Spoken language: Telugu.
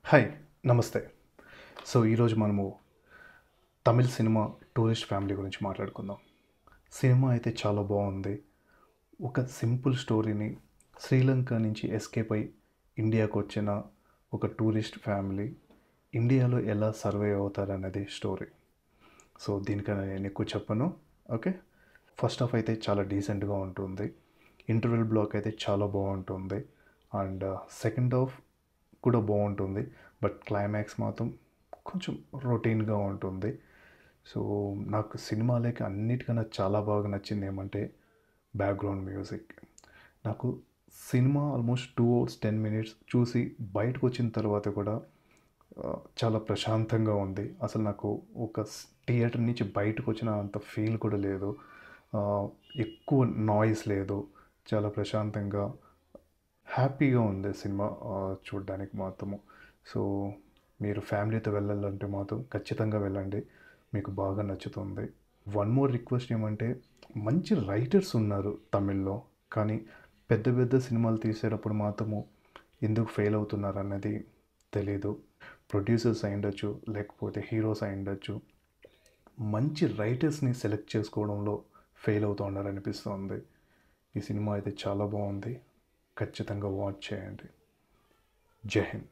హాయ్ నమస్తే. సో ఈరోజు మనము తమిళ్ సినిమా 'టూరిస్ట్ ఫ్యామిలీ' గురించి మాట్లాడుకుందాం. సినిమా అయితే చాలా బాగుంది. ఒక సింపుల్ స్టోరీని శ్రీలంక నుంచి ఎస్కేప్ అయి ఇండియాకు వచ్చిన ఒక టూరిస్ట్ ఫ్యామిలీ ఇండియాలో ఎలా సర్వైవ్ అవుతారనేది స్టోరీ. సో దీనికన్నా నేను ఎక్కువ చెప్పను. ఓకే, ఫస్ట్ హాఫ్ అయితే చాలా డీసెంట్గా ఉంటుంది. ఇంటర్వెల్ బ్లాక్ అయితే చాలా బాగుంటుంది. అండ్ సెకండ్ హాఫ్ కూడా బాగుంటుంది. బట్ క్లైమాక్స్ మాత్రం కొంచెం రొటీన్గా ఉంటుంది. సో నాకు సినిమాలకి అన్నిటికన్నా చాలా బాగా నచ్చింది ఏమంటే బ్యాక్గ్రౌండ్ మ్యూజిక్. నాకు సినిమా ఆల్మోస్ట్ 2 అవర్స్ 10 మినిట్స్ చూసి బయటకు వచ్చిన తర్వాత కూడా చాలా ప్రశాంతంగా ఉంది. అసలు నాకు ఒక థియేటర్ నుంచి బయటకు వచ్చిన అంత ఫీల్ కూడా లేదు. ఆ, ఎక్కువ నాయిస్ లేదు. చాలా ప్రశాంతంగా హ్యాపీగా ఉంది సినిమా చూడడానికి మాత్రము. సో మీరు ఫ్యామిలీతో వెళ్ళాలంటే మాత్రం ఖచ్చితంగా వెళ్ళండి, మీకు బాగా నచ్చుతుంది. వన్ మోర్ రిక్వెస్ట్ ఏమంటే, మంచి రైటర్స్ ఉన్నారు తమిళ్లో, కానీ పెద్ద పెద్ద సినిమాలు తీసేటప్పుడు మాత్రము ఎందుకు ఫెయిల్ అవుతున్నారు అన్నది తెలీదు. ప్రొడ్యూసర్స్ అయి ఉండొచ్చు, లేకపోతే హీరోస్ అయి ఉండొచ్చు. మంచి రైటర్స్ని సెలెక్ట్ చేసుకోవడంలో ఫెయిల్ అవుతూ ఉన్నారనిపిస్తుంది. ఈ సినిమా అయితే చాలా బాగుంది, ఖచ్చితంగా వాచ్ చేయండి. జై హింద్.